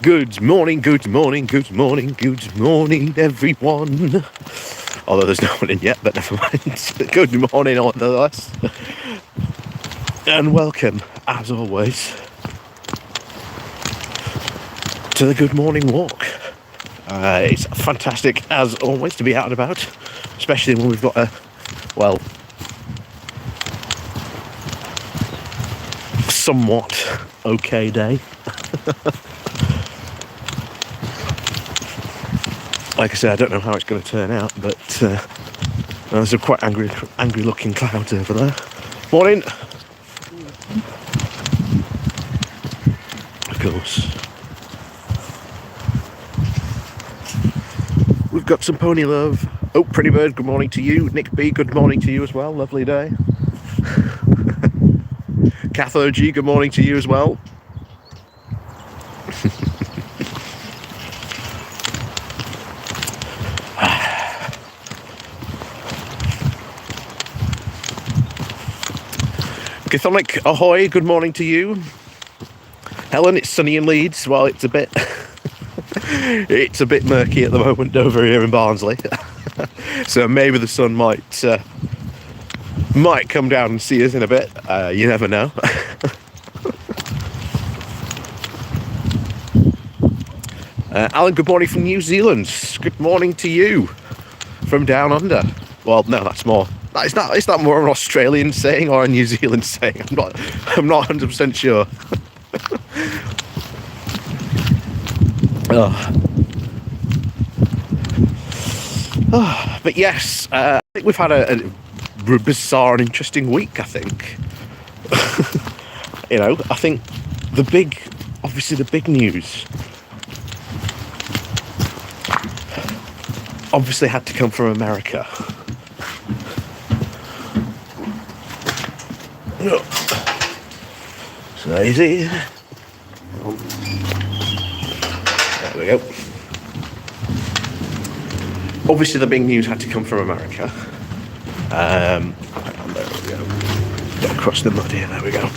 Good morning, good morning, good morning, good morning, everyone. Although there's no one in yet, but never mind. Good morning, nonetheless. And welcome, as always, to the Good Morning Walk. It's fantastic, as always, to be out and about, especially when we've got a, well, somewhat okay day. Like I said, I don't know how it's going to turn out, but there's some quite angry looking clouds over there. Morning! Of course. We've got some pony love. Oh, Pretty Bird, good morning to you. Nick B, good morning to you as well. Lovely day. Catho G, good morning to you as well. Chthonic, ahoy, good morning to you. Helen, it's sunny in Leeds. Well, it's a bit it's a bit murky at the moment over here in Barnsley. So maybe the sun might come down and see us in a bit. You never know. Alan, good morning from New Zealand. Good morning to you from down under. Well, no, that's more. Is that more an Australian saying or a New Zealand saying? I'm not 100% sure. But yes, I think we've had a bizarre and interesting week, I think. I think the big news obviously had to come from America. So easy. There we go. Obviously the big news had to come from America. There we go. Get across the mud here, there we go.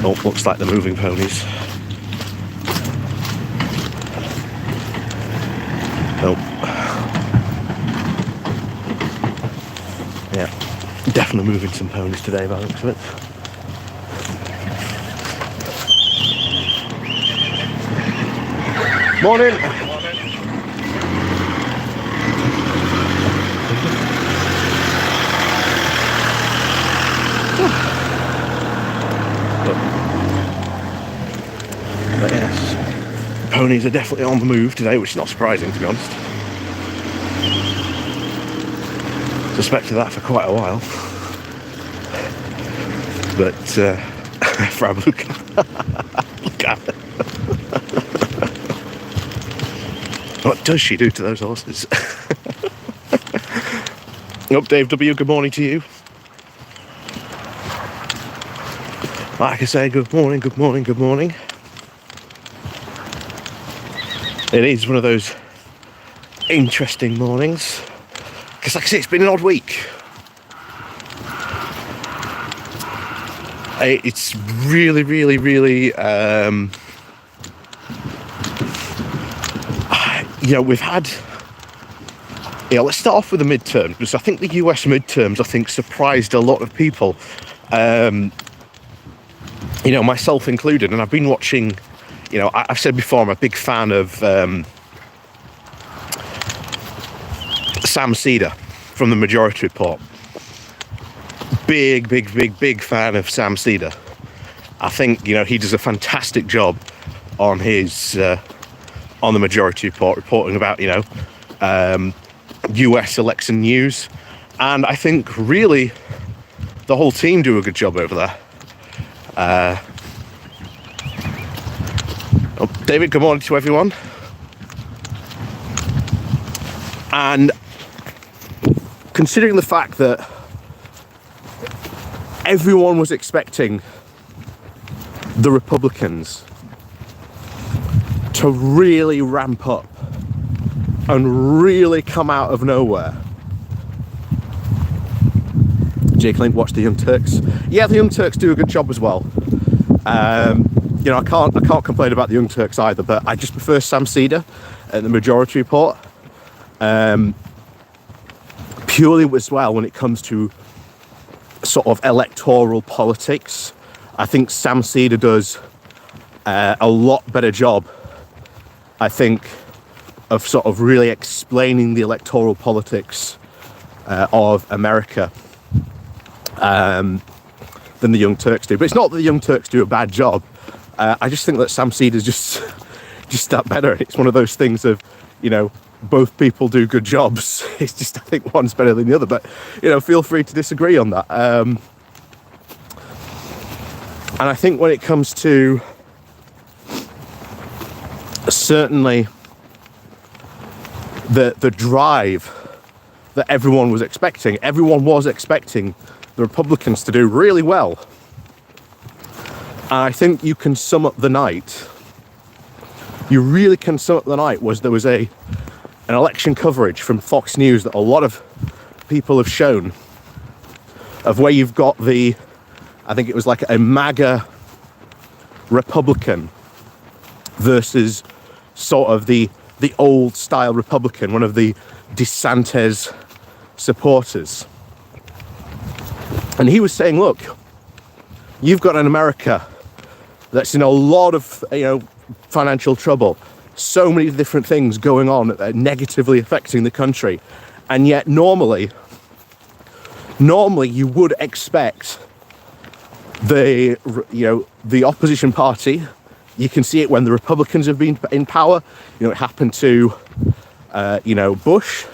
Oh, looks like the moving ponies. Oh. Yeah, definitely moving some ponies today by the looks of it. Morning! But yes, ponies are definitely on the move today, which is not surprising, to be honest. Suspected that for quite a while. But, Frab, look at it. What does she do to those horses? Oh, Dave W, good morning to you. Like I say, good morning, good morning, good morning. It is one of those interesting mornings. Because like I say, it's been an odd week. It's really, really, really... we've had... let's start off with the midterms, because I think the US midterms, surprised a lot of people. Myself included, and I've been watching... I've said before, I'm a big fan of Sam Cedar from the Majority Report. Big fan of Sam Cedar. I think, he does a fantastic job on his... on the Majority Report, reporting about, US election news. And I think, really, the whole team do a good job over there. David, good morning to everyone. And considering the fact that everyone was expecting the Republicans to really ramp up and really come out of nowhere, Jake Link, watch the Young Turks. Yeah, the Young Turks do a good job as well. You know, I can't complain about the Young Turks either, but I just prefer Sam Cedar at the Majority Report. Purely as well when it comes to sort of electoral politics. I think Sam Cedar does a lot better job, I think, of sort of really explaining the electoral politics of America than the Young Turks do. But it's not that the Young Turks do a bad job. I just think that Sam Cedar's just that better. It's one of those things of, you know, both people do good jobs. It's just, I think one's better than the other. But, you know, feel free to disagree on that. And I think when it comes to certainly the drive that everyone was expecting the Republicans to do really well. And I think you can sum up the night. You really can sum up the night. There was an election coverage from Fox News that a lot of people have shown of where you've got I think it was like a MAGA Republican versus sort of the old style Republican, one of the DeSantis supporters. And he was saying, look, you've got an America that's in a lot of, you know, financial trouble, so many different things going on that are negatively affecting the country, and yet normally you would expect the opposition party. You can see it when the Republicans have been in power. You know, it happened to Bush,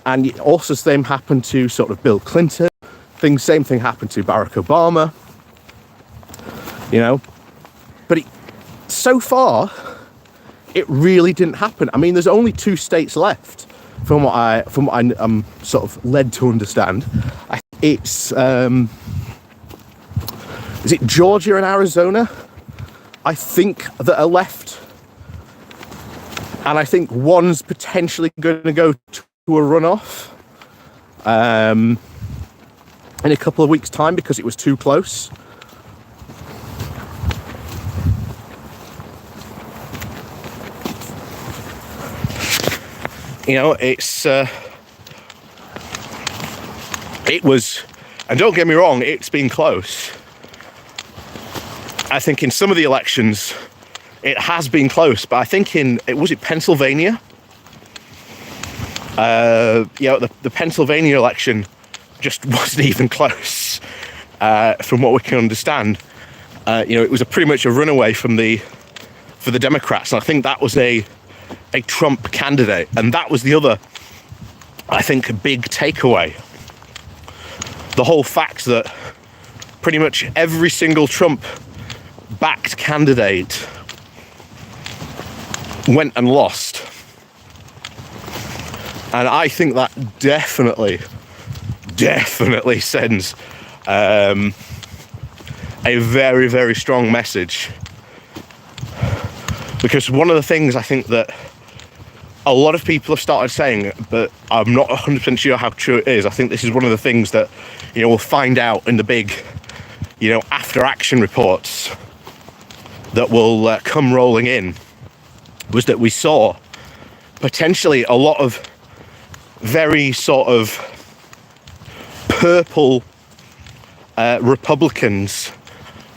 and it also the same happened to sort of Bill Clinton. Same thing happened to Barack Obama. You know, but so far it really didn't happen. I mean, there's only 2 states left, from what I'm sort of led to understand. It's is it Georgia and Arizona? I think that are left, and I think one's potentially going to go to a runoff in a couple of weeks' time because it was too close. You know, it was, and don't get me wrong, it's been close. I think in some of the elections, it has been close, but I think was it Pennsylvania? The Pennsylvania election just wasn't even close, from what we can understand. It was pretty much a runaway for the Democrats, and I think that was a Trump candidate, and that was the other, I think, big takeaway. The whole fact that pretty much every single Trump-backed candidate went and lost. And I think that definitely sends a very, very strong message. Because one of the things I think that a lot of people have started saying, but I'm not 100% sure how true it is. I think this is one of the things that, we'll find out in the big, after action reports that will come rolling in, was that we saw potentially a lot of very sort of purple Republicans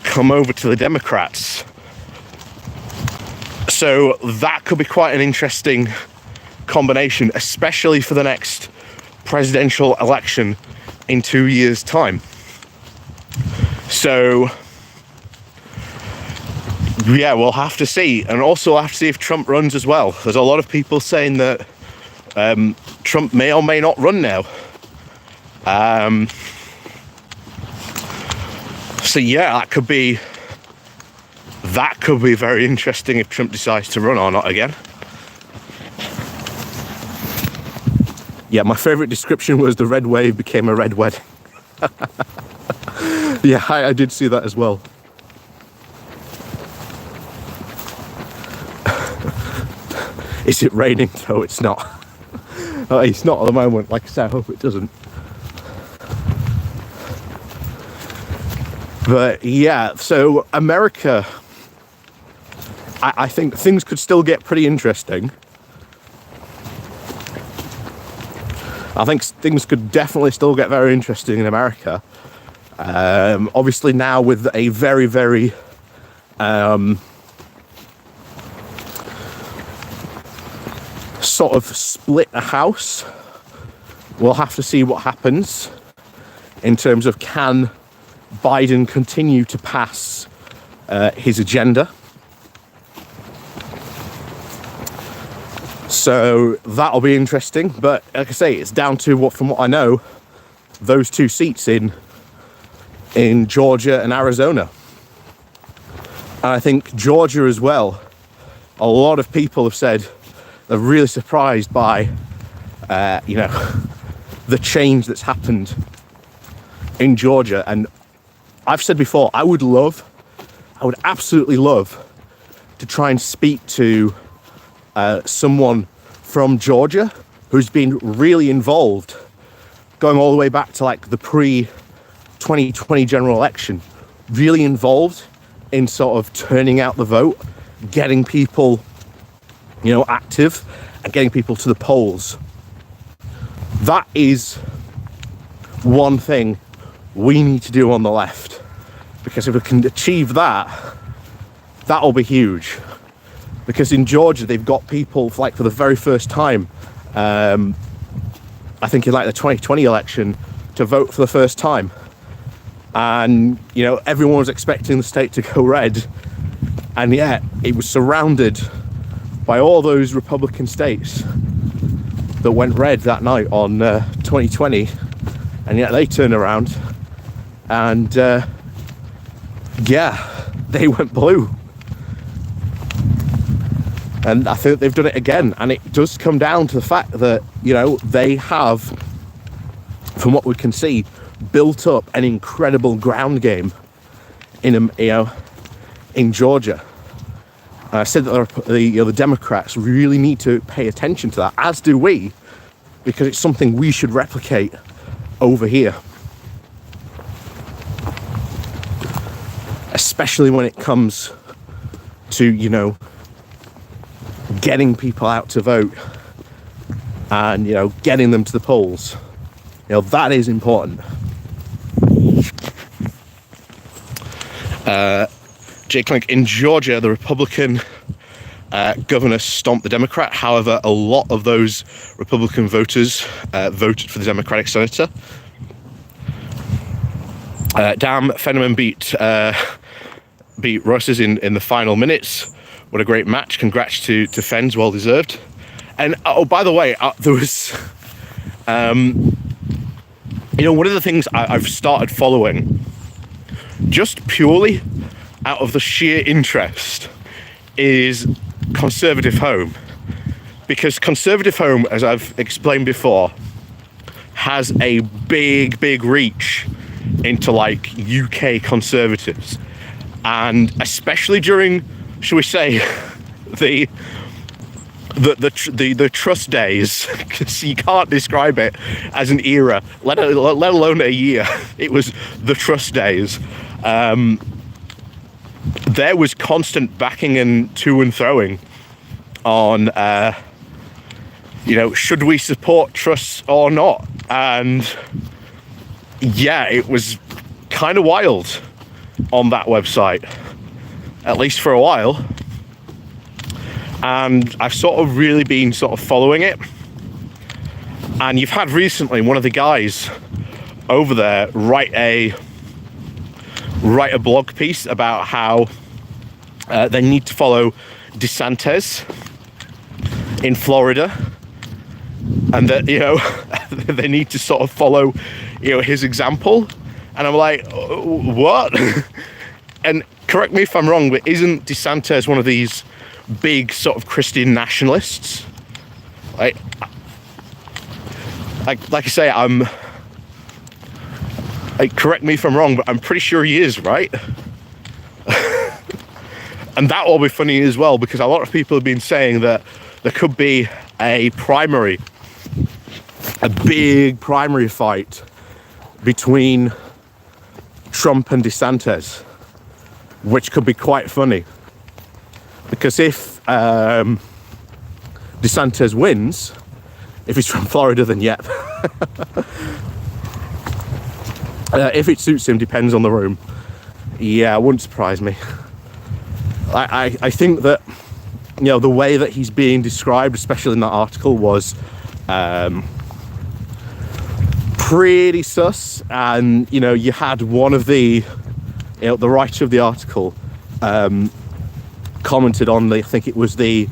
come over to the Democrats. So that could be quite an interesting combination, especially for the next presidential election in 2 years' time. So, yeah, we'll have to see. And also we'll have to see if Trump runs as well. There's a lot of people saying that Trump may or may not run now. So, yeah, that could be very interesting if Trump decides to run or not again. Yeah, my favourite description was the red wave became a red wedding. Yeah, I did see that as well. Is it raining? No, it's not. It's not at the moment. Like I said, I hope it doesn't. But yeah, so America, I think things could still get pretty interesting. I think things could definitely still get very interesting in America. Obviously now with a very, very sort of split house, we'll have to see what happens in terms of can Biden continue to pass his agenda. So that'll be interesting, but like I say, it's down to from what I know, those two seats in Georgia and Arizona. And I think Georgia as well, a lot of people have said they're really surprised by the change that's happened in Georgia. And I've said before, I would absolutely love to try and speak to someone from Georgia who's been really involved, going all the way back to like the pre-2020 general election, really involved in sort of turning out the vote, getting people, active and getting people to the polls. That is one thing we need to do on the left, because if we can achieve that, that'll be huge. Because in Georgia, they've got people for the very first time, I think in the 2020 election, to vote for the first time. And, everyone was expecting the state to go red. And yet it was surrounded by all those Republican states that went red that night on 2020. And yet they turned around and, they went blue. And I think they've done it again. And it does come down to the fact that, they have, from what we can see, built up an incredible ground game in Georgia. And I said that the Democrats really need to pay attention to that, as do we, because it's something we should replicate over here. Especially when it comes to, getting people out to vote and, getting them to the polls. That is important. Jake Link, in Georgia, the Republican governor stomped the Democrat. However, a lot of those Republican voters voted for the Democratic senator. Damn, Fenneman beat Ross's in the final minutes. What a great match. Congrats to Fens, well deserved. And by the way, there was one of the things I've started following, just purely out of the sheer interest, is Conservative Home. Because Conservative Home, as I've explained before, has a big reach into UK conservatives. And especially during, shall we say, the trust days, because you can't describe it as an era, let alone a year. It was the trust days. There was constant backing and to and throwing on, should we support trusts or not? And yeah, it was kind of wild on that website, at least for a while. And I've sort of really been following it. And you've had recently one of the guys over there write a blog piece about how they need to follow DeSantis in Florida, and that they need to sort of follow his example. And I'm like, what? And correct me if I'm wrong, but isn't DeSantis one of these big sort of Christian nationalists? Like I say, correct me if I'm wrong, but I'm pretty sure he is, right? And that will be funny as well, because a lot of people have been saying that there could be a big primary fight between Trump and DeSantis, which could be quite funny. Because if DeSantis wins, if he's from Florida, then yep. If it suits him, depends on the room. Yeah, it wouldn't surprise me. I think that, you know, the way that he's being described, especially in that article, was pretty sus. And, you know, you had one of the, you know, the writer of the article commented on the, I think it was the,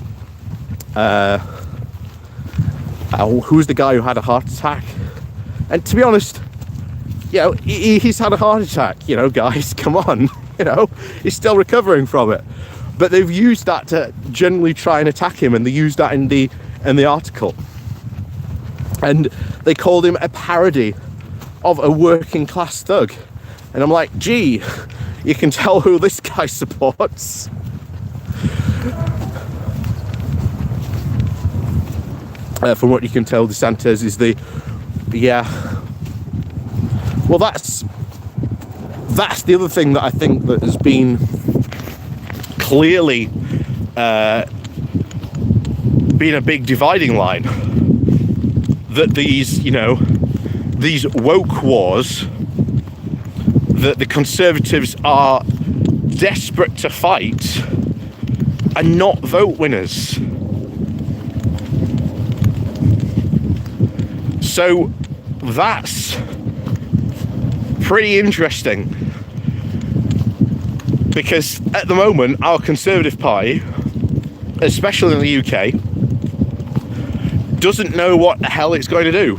who's the guy who had a heart attack? And to be honest, you know, he's had a heart attack, you know, guys, come on, you know, he's still recovering from it. But they've used that to generally try and attack him, and they used that in the article. And they called him a parody of a working class thug. And I'm like, gee, you can tell who this guy supports. From what you can tell, DeSantis is the, yeah. Well, that's the other thing that I think that has been clearly been a big dividing line. That these, you know, these woke wars that the Conservatives are desperate to fight are not vote winners. So that's pretty interesting, because at the moment our Conservative Party, especially in the UK, doesn't know what the hell it's going to do,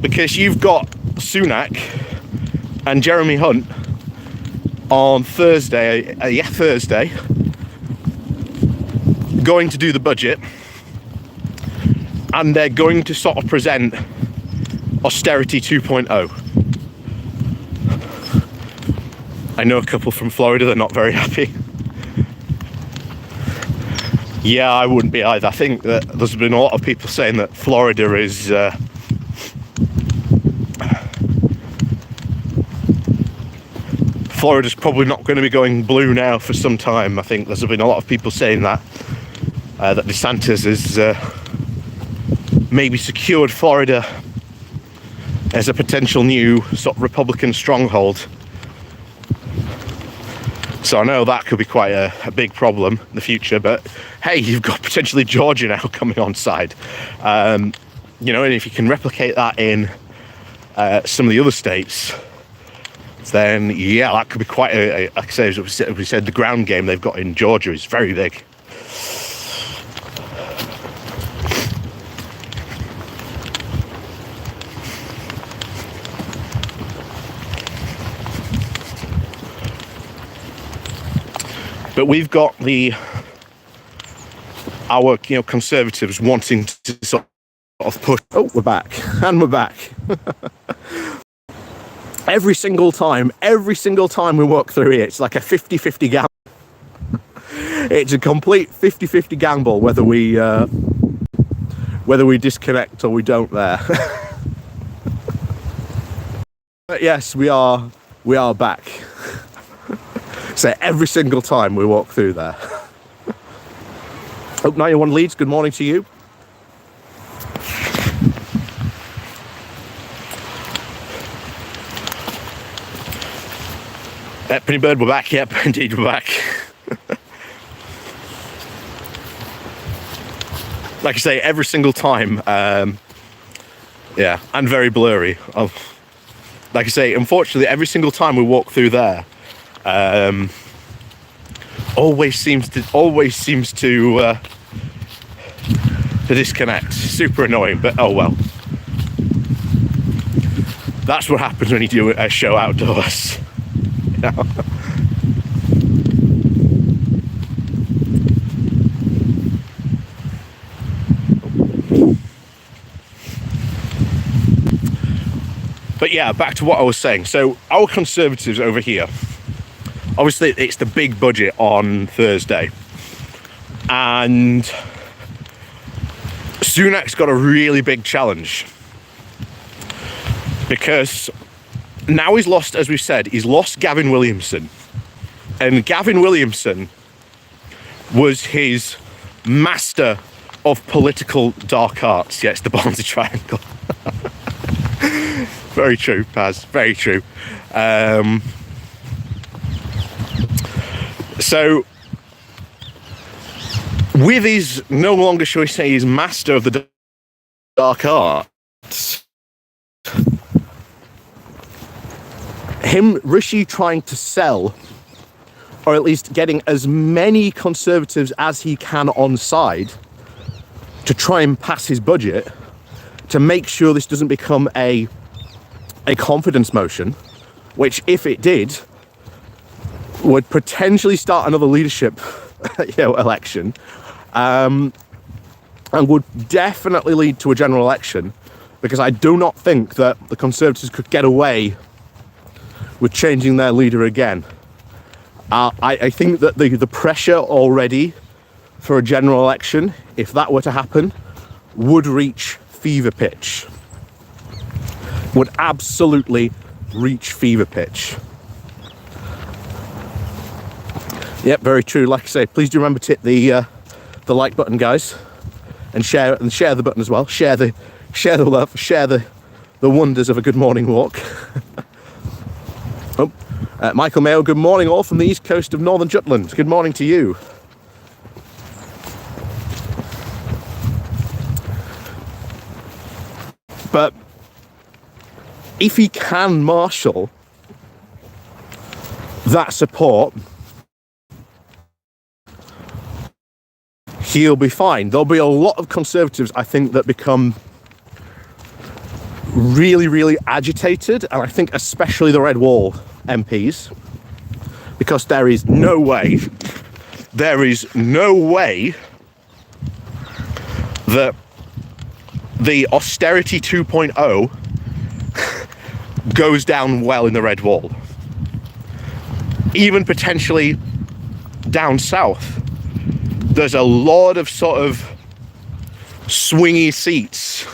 because you've got Sunak and Jeremy Hunt on Thursday, going to do the budget, and they're going to sort of present austerity 2.0. I know a couple from Florida, they're not very happy. Yeah, I wouldn't be either. I think that there's been a lot of people saying that Florida is Florida's probably not going to be going blue now for some time. I think there's been a lot of people saying that that DeSantis has maybe secured Florida as a potential new sort of Republican stronghold. So I know that could be quite a big problem in the future, but hey, you've got potentially Georgia now coming on side. You know, and if you can replicate that in some of the other states, then yeah, that could be quite like I say, as we said, the ground game they've got in Georgia is very big. But we've got our Conservatives wanting to sort of push. Oh, we're back, and we're back. Every single time we walk through here, it's like a 50-50 gamble. It's a complete 50-50 gamble whether we disconnect or we don't there. But yes, we are back. So every single time we walk through there. Hope 91 Leeds, good morning to you. Penny Bird, we're back. Yep, indeed, we're back. Like I say, every single time, yeah, and very blurry. Like I say, unfortunately, every single time we walk through there, always seems to disconnect. Super annoying, but oh well. That's what happens when you do a show outdoors. You know? But yeah, back to what I was saying. So our Conservatives over here, obviously it's the big budget on Thursday, and Sunak's got a really big challenge, because now he's lost, as we've said, he's lost Gavin Williamson. And Gavin Williamson was his master of political dark arts. Yeah, it's the Barnsley Triangle. Very true, Paz, very true. So, with his, no longer shall we say, his master of the dark arts, Rishi trying to sell, or at least getting as many Conservatives as he can on side to try and pass his budget, to make sure this doesn't become a confidence motion, which, if it did, would potentially start another leadership election, and would definitely lead to a general election, because I do not think that the Conservatives could get away with changing their leader again. I think that the pressure already for a general election, if that were to happen, would reach fever pitch. Would absolutely reach fever pitch. Yep, very true. Like I say, please do remember to hit the like button, guys, and share the button as well. Share the love, share the wonders of a good morning walk. Michael Mayo, good morning all from the east coast of northern Jutland. Good morning to you. But if he can marshal that support, he'll be fine. There'll be a lot of Conservatives, I think, that become really, really agitated, and I think especially the Red Wall MPs, because there is no way that the austerity 2.0 goes down well in the Red Wall. Even potentially down south, there's a lot of sort of swingy seats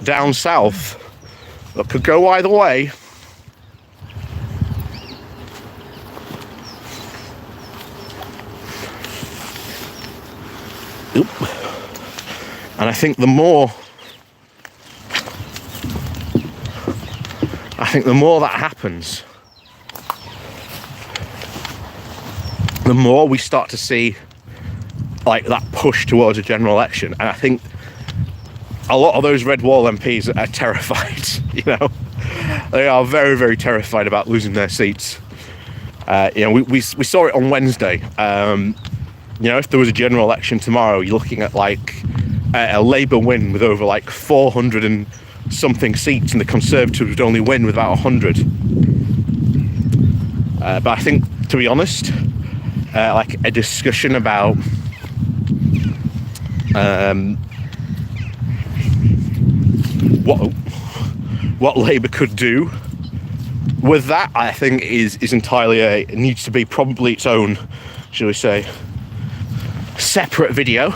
down south that could go either way. Oop. And I think the more that happens, the more we start to see like that push towards a general election. And I think a lot of those Red Wall MPs are terrified, you know. They are very, very terrified about losing their seats. We saw it on Wednesday. If there was a general election tomorrow, you're looking at like a Labour win with over like 400 and something seats, and the Conservatives would only win with about 100. But I think, to be honest, like a discussion about what Labour could do with that, I think is entirely it needs to be probably its own, shall we say, separate video.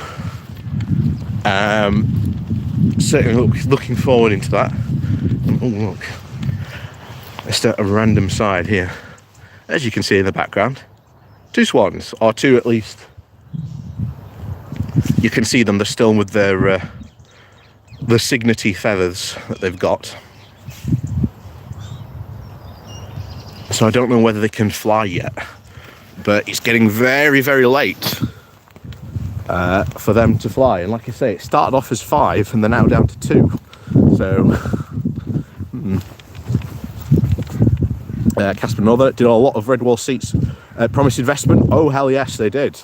Certainly looking forward into that. Oh, look, just a random side here, as you can see in the background, 2 swans, or 2 at least. You can see them, they're still with their the signety feathers that they've got. So I don't know whether they can fly yet, but it's getting very, very late for them to fly. And like I say, it started off as 5 and they're now down to 2. So Casper Norther did a lot of Red Wall seats promised investment. Oh hell yes, they did.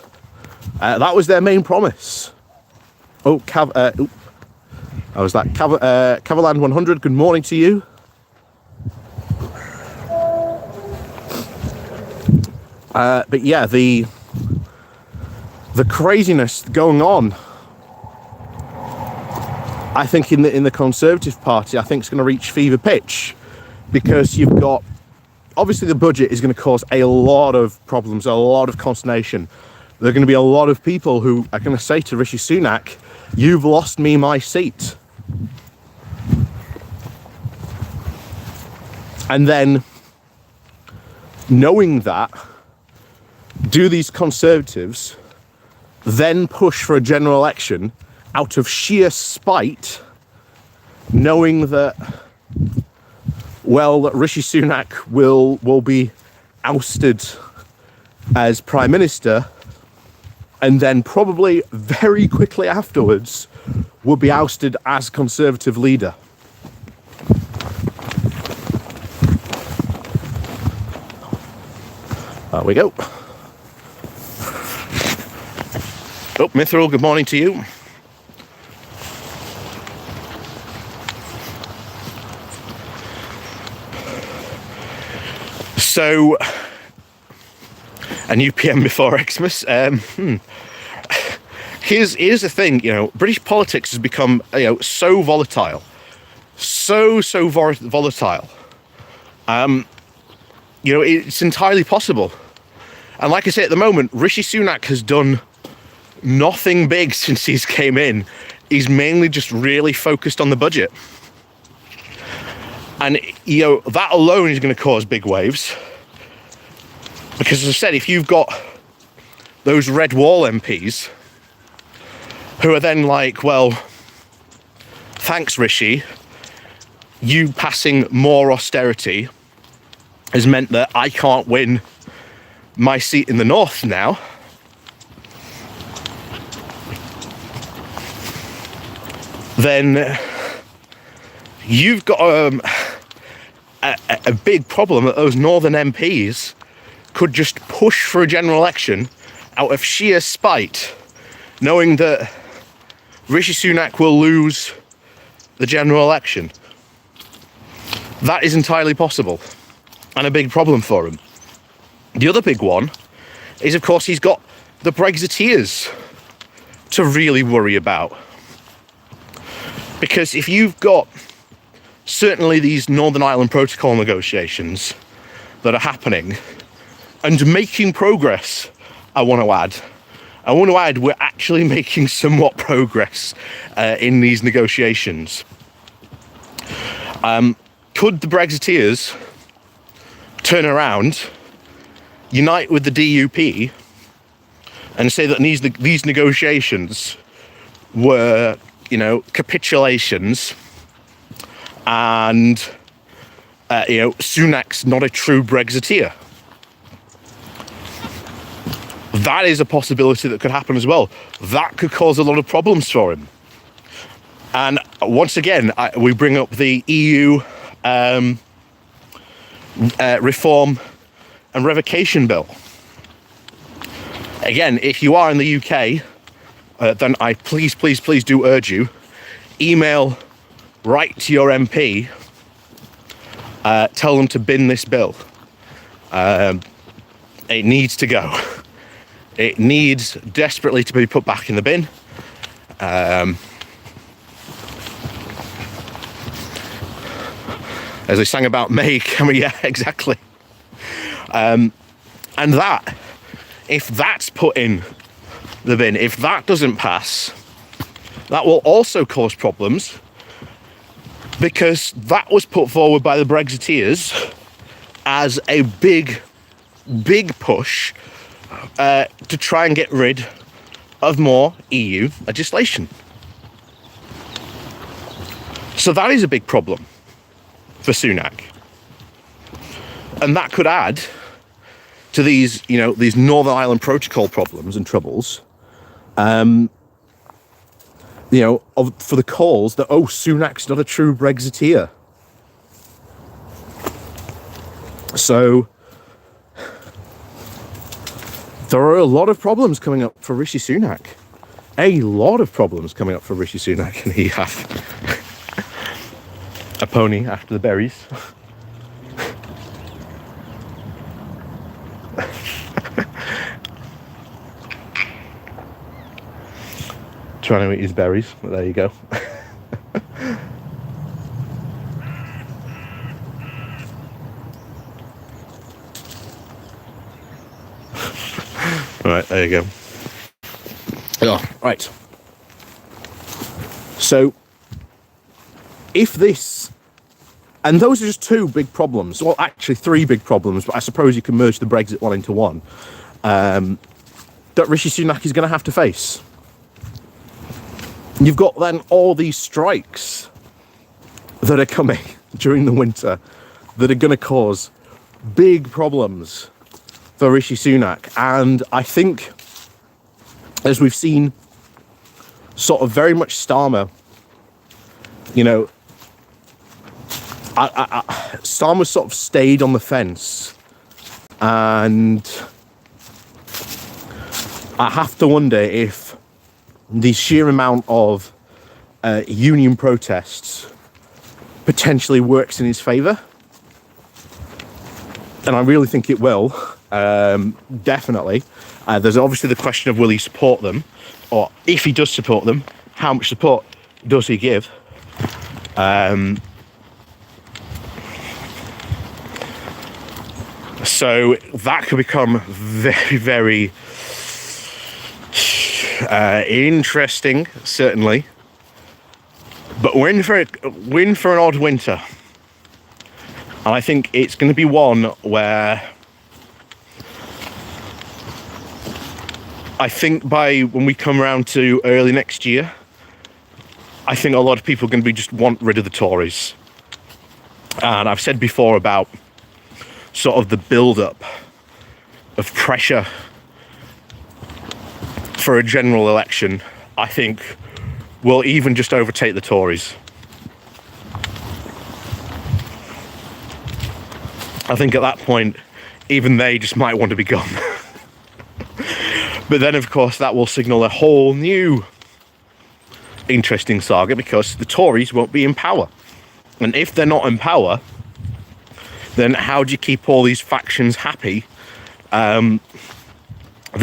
That was their main promise. Cavaland 100, good morning to you. But yeah, the craziness going on, I think in the Conservative Party, I think it's going to reach fever pitch, because you've got, obviously the budget is going to cause a lot of problems, a lot of consternation. There are going to be a lot of people who are going to say to Rishi Sunak, "You've lost me my seat." And then, knowing that, do these Conservatives then push for a general election out of sheer spite, knowing that, well, that Rishi Sunak will be ousted as Prime Minister, and then probably very quickly afterwards will be ousted as Conservative leader? There we go. Oh, Mithril, good morning to you. So, a new PM before Xmas. Here's the thing, British politics has become, so volatile. So volatile. It's entirely possible. And like I say, at the moment, Rishi Sunak has done nothing big since he's came in. He's mainly just really focused on the budget. And, that alone is going to cause big waves. Because as I said, if you've got those red wall MPs who are then like, well, thanks, Rishi, you passing more austerity has meant that I can't win my seat in the north now. Then you've got a big problem that those northern MPs could just push for a general election out of sheer spite, knowing that Rishi Sunak will lose the general election. That is entirely possible, and a big problem for him. The other big one is, of course, he's got the Brexiteers to really worry about. Because if you've got certainly these Northern Ireland Protocol negotiations that are happening and making progress, I want to add, we're actually making somewhat progress in these negotiations. Could the Brexiteers turn around, unite with the DUP, and say that these negotiations were, capitulations, and Sunak's not a true Brexiteer? That is a possibility that could happen as well. That could cause a lot of problems for him. And once again, we bring up the EU reform and revocation bill. Again, if you are in the UK, then I please do urge you, email right to your MP, tell them to bin this bill. It needs to go. It needs desperately to be put back in the bin. As they sang about May, yeah, exactly. And that, if that's put in the bin, if that doesn't pass, that will also cause problems, because that was put forward by the Brexiteers as a big push to try and get rid of more EU legislation. So that is a big problem for Sunak. And that could add to these, these Northern Ireland Protocol problems and troubles, for the calls that, Sunak's not a true Brexiteer. So there are a lot of problems coming up for Rishi Sunak. A lot of problems coming up for Rishi Sunak, and he have a pony after the berries. Trying to eat his berries, but there you go. Right, there you go. Oh, right. So, if this And those are just two big problems. Well, actually, three big problems, but I suppose you can merge the Brexit one into one. That Rishi Sunak is going to have to face. You've got then all these strikes that are coming during the winter that are going to cause big problems for Rishi Sunak. And I think, as we've seen, sort of very much Starmer, you know, Starmer sort of stayed on the fence. And I have to wonder if the sheer amount of union protests potentially works in his favour. And I really think it will, definitely. There's obviously the question of will he support them, or if he does support them, how much support does he give? So that could become very, very interesting, certainly. But we're in for an odd winter. And I think it's going to be one where I think when we come around to early next year, I think a lot of people are going to just want rid of the Tories. And I've said before about sort of the build-up of pressure for a general election, I think will even just overtake the Tories. I think at that point, even they just might want to be gone. But then, of course, that will signal a whole new interesting saga, because the Tories won't be in power. And if they're not in power, then how do you keep all these factions happy that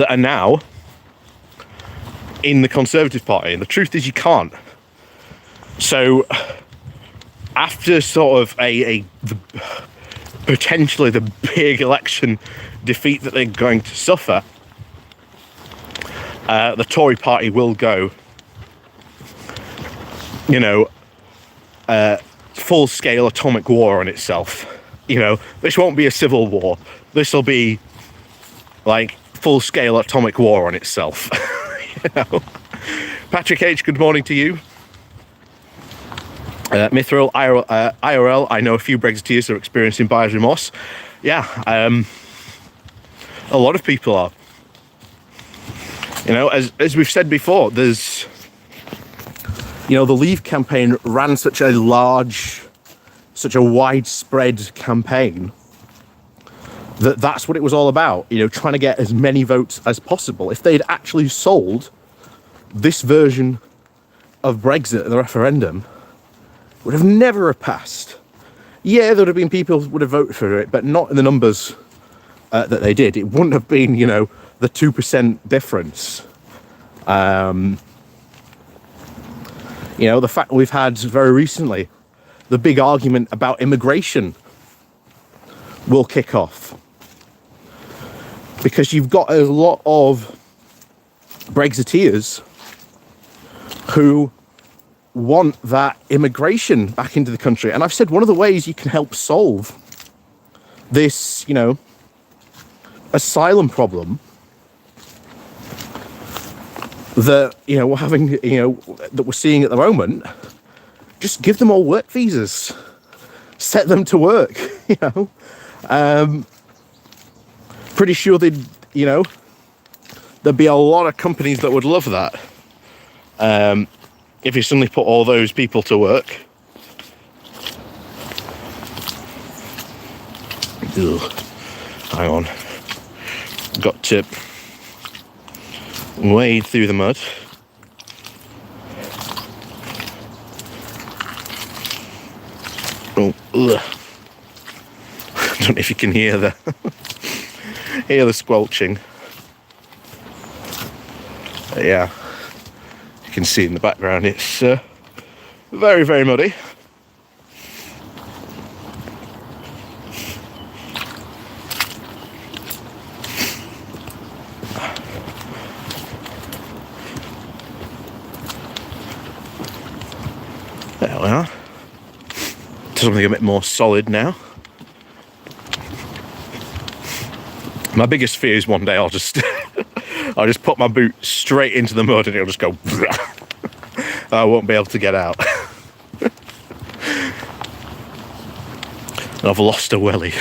are now in the Conservative Party? And the truth is you can't. So after sort of potentially the big election defeat that they're going to suffer, the Tory party will go, full-scale atomic war on itself. This won't be a civil war. This will be like full-scale atomic war on itself. Patrick H, good morning to you. Mithril, IRL, I know a few Brexiteers are experiencing buyer's remorse. Yeah, a lot of people are. As we've said before, there's, the Leave campaign ran such a widespread campaign that's what it was all about, trying to get as many votes as possible. If they'd actually sold this version of Brexit at the referendum, would have never have passed. Yeah, there would have been people who would have voted for it, but not in the numbers that they did. It wouldn't have been, the 2% difference. The fact we've had very recently, the big argument about immigration will kick off. Because you've got a lot of Brexiteers who want that immigration back into the country. And I've said one of the ways you can help solve this, asylum problem that, we're having, that we're seeing at the moment, just give them all work visas. Set them to work, Pretty sure there'd be a lot of companies that would love that. If you suddenly put all those people to work. Ugh. Hang on. Got to wade through the mud. Oh, ugh. I don't know if you can hear the squelching. But yeah. You can see in the background it's very, very muddy. There we are. to something a bit more solid now. My biggest fear is one day I'll just I'll just put my boot straight into the mud and it'll just go. I won't be able to get out. And I've lost a welly.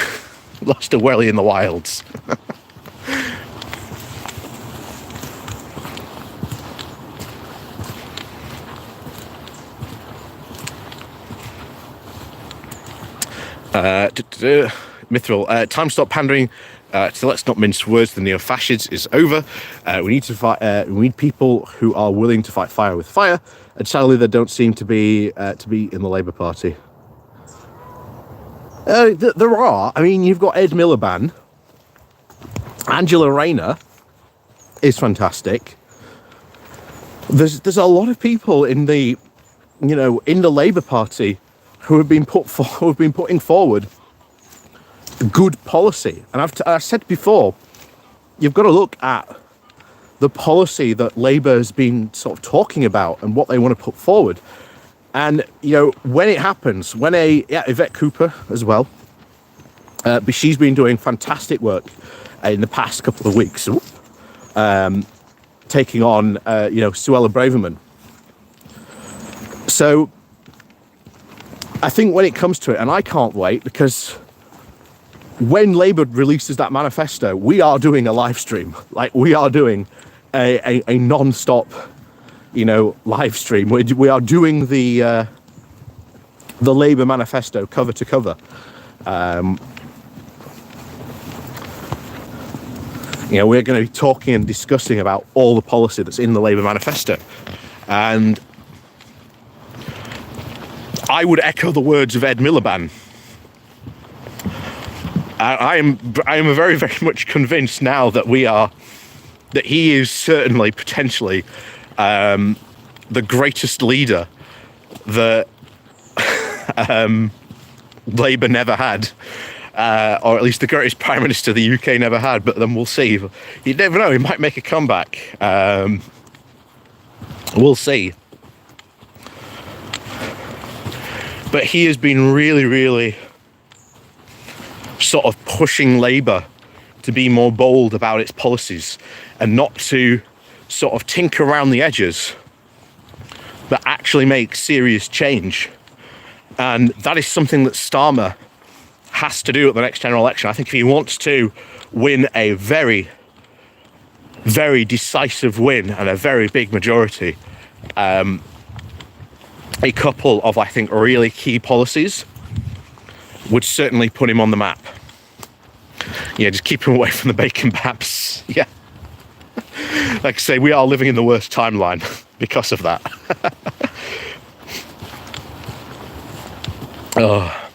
Lost a welly in the wilds. Mithril, time to stop pandering. So let's not mince words. The neo-fascists is over. We need to fight. We need people who are willing to fight fire with fire. And sadly, there don't seem to be in the Labour Party. There are. I mean, you've got Ed Miliband. Angela Rayner is fantastic. There's a lot of people in the Labour Party who have been putting forward good policy. And I've said before, you've got to look at the policy that Labour has been sort of talking about and what they want to put forward. And, when it happens, Yvette Cooper as well, but she's been doing fantastic work in the past couple of weeks, taking on, Suella Braverman. So I think when it comes to it, and I can't wait, because when Labour releases that manifesto, we are doing a live stream. Like, we are doing a non-stop, live stream. We are doing the Labour manifesto cover to cover. We're going to be talking and discussing about all the policy that's in the Labour manifesto. And I would echo the words of Ed Miliband. I am very, very much convinced now that he is certainly potentially the greatest leader that Labour never had, or at least the greatest Prime Minister the UK never had. But then we'll see. You never know. He might make a comeback. We'll see. But he has been really, really sort of pushing Labour to be more bold about its policies and not to sort of tinker around the edges, but actually make serious change. And that is something that Starmer has to do at the next general election. I think if he wants to win a very, very decisive win and a very big majority, a couple of, I think, really key policies would certainly put him on the map. Yeah, just keep him away from the bacon baps. Yeah. Like I say, we are living in the worst timeline because of that. Oh.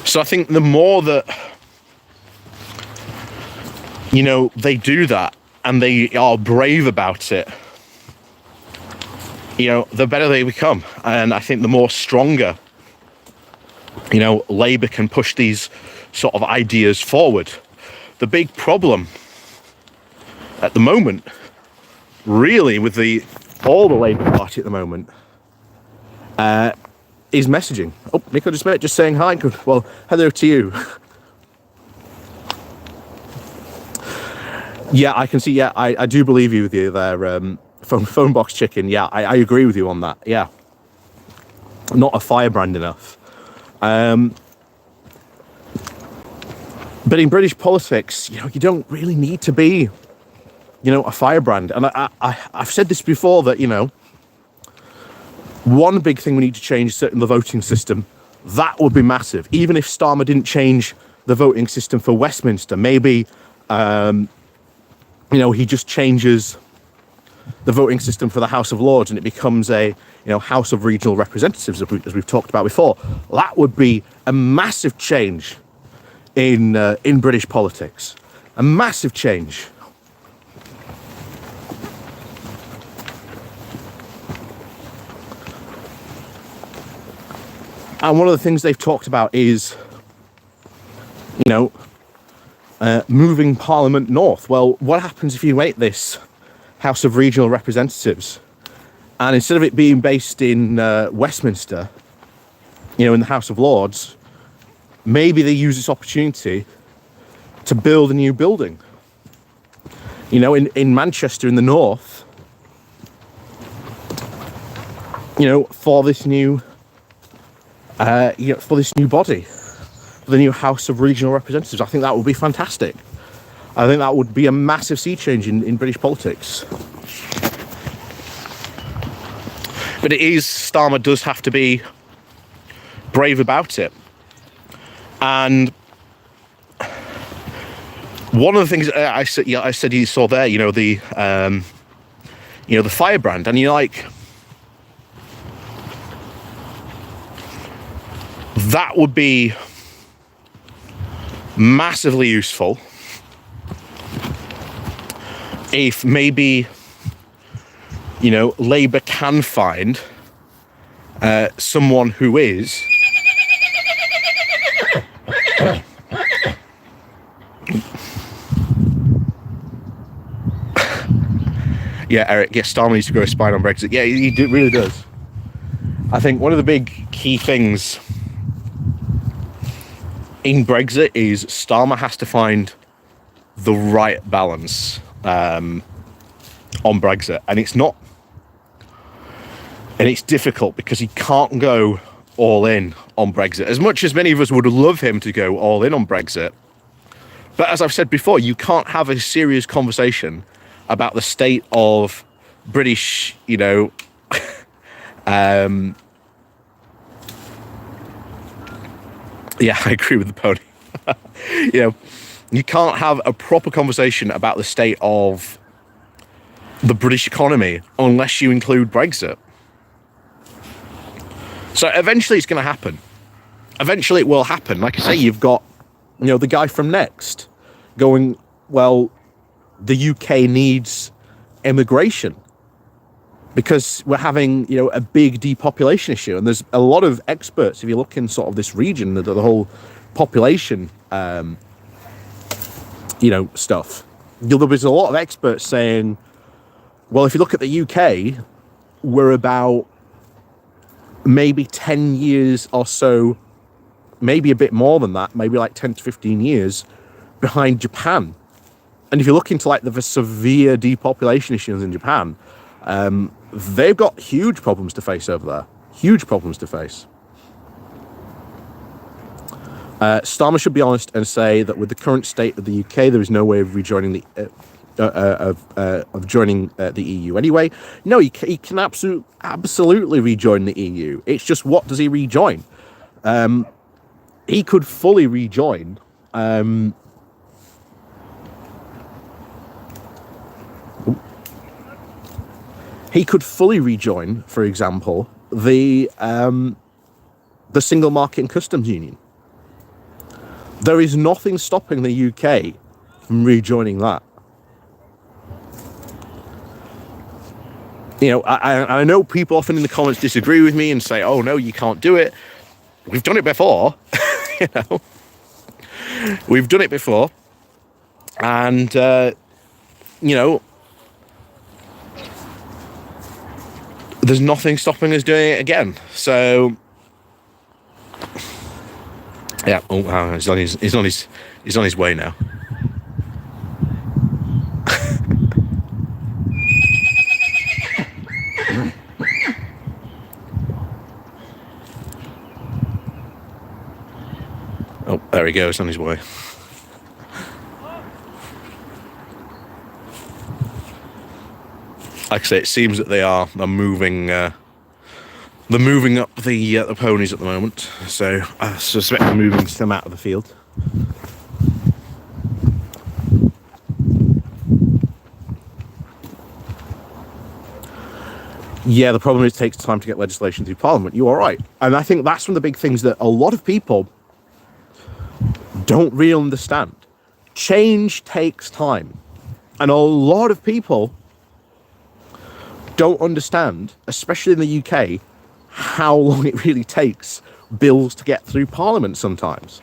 So I think the more that, they do that and they are brave about it, the better they become. And I think the more stronger, Labour can push these sort of ideas forward. The big problem at the moment, really, with all the Labour Party at the moment, is messaging. Oh, Nico just saying hi. Good. Well, hello to you. Yeah, I can see. Yeah, I do believe you with you there. Phone box chicken. Yeah, I agree with you on that. Yeah, not a firebrand enough. But in British politics, you don't really need to be, a firebrand. And I've said this before that, one big thing we need to change is certainly the voting system. That would be massive. Even if Starmer didn't change the voting system for Westminster, maybe, he just changes the voting system for the House of Lords and it becomes a, House of Regional Representatives, as we've talked about before. That would be a massive change in British politics. A massive change. And one of the things they've talked about is, moving Parliament north. Well, what happens if you make this House of Regional Representatives, and instead of it being based in Westminster, in the House of Lords, maybe they use this opportunity to build a new building. In Manchester in the north, for this new body, for the new House of Regional Representatives. I think that would be fantastic. I think that would be a massive sea change in British politics. But Starmer does have to be brave about it. And one of the things I said you saw there, the firebrand, and you're like, that would be massively useful if maybe, Labour can find someone who is yeah, Eric, yes, Starmer needs to grow a spine on Brexit. Yeah, he really does. I think one of the big key things in Brexit is Starmer has to find the right balance on Brexit, and it's difficult because he can't go all in on Brexit, as much as many of us would love him to go all in on Brexit. But as I've said before, you can't have a serious conversation about the state of British, yeah, I agree with the pony. You can't have a proper conversation about the state of the British economy unless you include Brexit. So eventually it's going to happen. Eventually it will happen. Like I say, you've got, the guy from Next going, well, the UK needs immigration because we're having, a big depopulation issue. And there's a lot of experts, if you look in sort of this region, the whole population, stuff, there's a lot of experts saying, well, if you look at the UK, we're about maybe 10 years or so, maybe a bit more than that, maybe like 10 to 15 years behind Japan. And if you look into like the severe depopulation issues in Japan, they've got huge problems to face over there. Huge problems to face. Starmer should be honest and say that with the current state of the UK, there is no way of rejoining the EU anyway. No, he can absolutely rejoin the EU. It's just, what does he rejoin? He could fully rejoin. He could fully rejoin, for example, the single market and customs union. There is nothing stopping the UK from rejoining that. I know people often in the comments disagree with me and say, oh no, you can't do it. We've done it before. We've done it before. And, there's nothing stopping us doing it again. So, yeah. Oh, he's on his way now. Oh, there he goes, on his way. Like I say, it seems that they're moving. They're moving up the ponies at the moment, so I suspect they're moving some out of the field. Yeah, the problem is it takes time to get legislation through Parliament. You are right, and I think that's one of the big things that a lot of people don't really understand. Change takes time, and a lot of people don't understand, especially in the UK, how long it really takes bills to get through Parliament sometimes.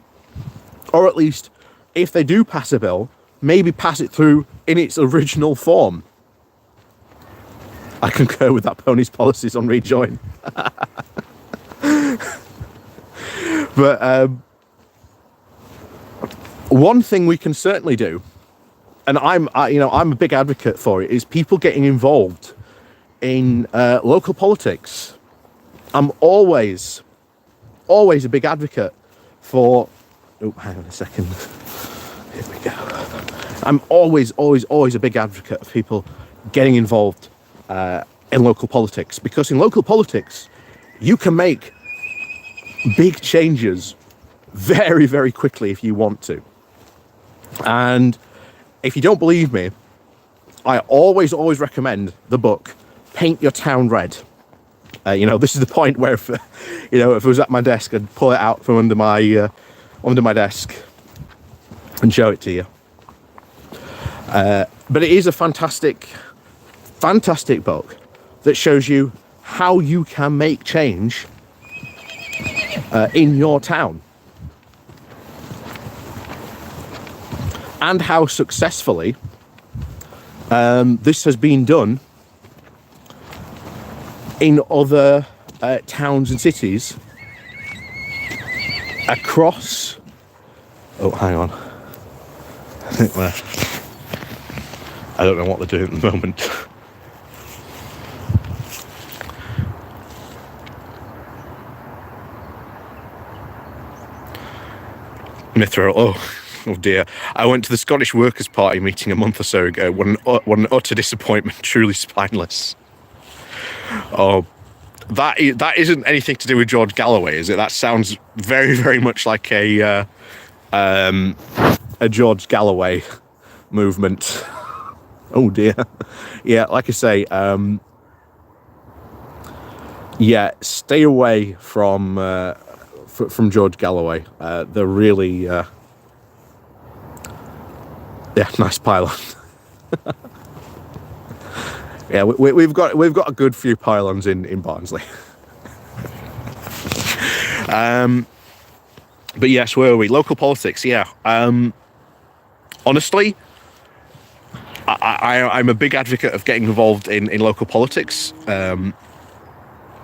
Or at least, if they do pass a bill, maybe pass it through in its original form. I concur with that pony's policies on rejoin. But one thing we can certainly do, and I'm a big advocate for it, is people getting involved in local politics. I'm always a big advocate for. Oh, hang on a second. Here we go. I'm always a big advocate of people getting involved in local politics, because in local politics you can make big changes very, very quickly if you want to. And if you don't believe me, I always recommend the book Paint Your Town Red. This is the point where if it was at my desk, I'd pull it out from under my desk and show it to you. But it is a fantastic book that shows you how you can make change in your town, and how successfully this has been done in other towns and cities across. Oh, hang on. I don't know what they're doing at the moment. Mithril. Oh dear. I went to the Scottish Workers' Party meeting a month or so ago. What an utter disappointment. Truly spineless. Oh, that isn't anything to do with George Galloway, is it? That sounds very, very much like a George Galloway movement. Oh dear. Yeah, like I say, stay away from George Galloway. They're really, nice pylon. Yeah, we've got a good few pylons in Barnsley. But yes, where are we? Local politics. Yeah. Honestly, I'm a big advocate of getting involved in local politics.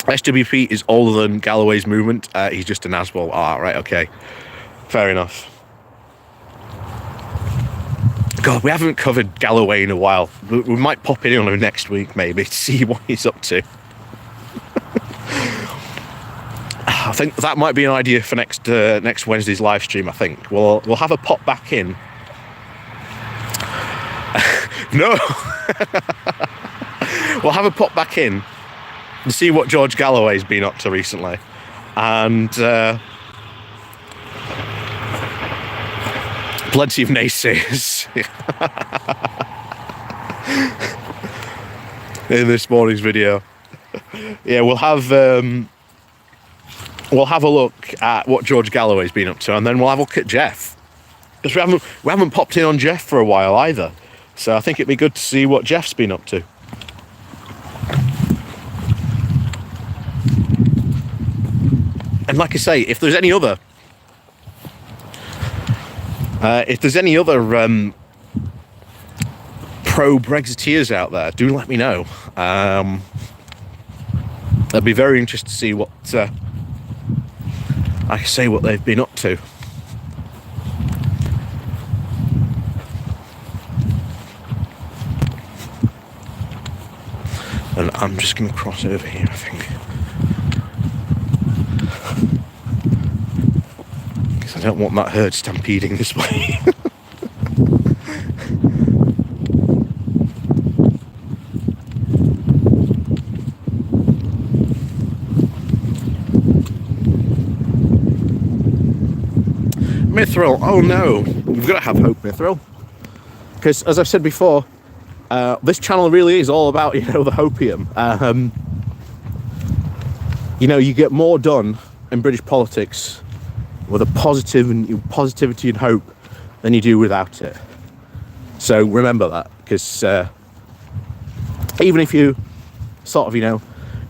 SWP is older than Galloway's movement. He's just an asshole. Right, okay. Fair enough. God, we haven't covered Galloway in a while. We might pop in on him next week, maybe, to see what he's up to. I think that might be an idea for next Wednesday's live stream. I think we'll have a pop back in. No, we'll have a pop back in to see what George Galloway's been up to recently, and plenty of naysayers in this morning's video. Yeah, we'll have a look at what George Galloway's been up to, and then we'll have a look at Jeff, because we haven't popped in on Jeff for a while either. So I think it'd be good to see what Jeff's been up to. And like I say, if there's any other pro-Brexiteers out there, do let me know. I'd be very interested to see what what they've been up to. And I'm just going to cross over here, I think. Because I don't want that herd stampeding this way. Mithril, oh no. We've got to have hope, Mithril. Because, as I've said before, this channel really is all about, the hopium. You get more done in British politics with a positivity and hope than you do without it. So remember that, because even if you sort of,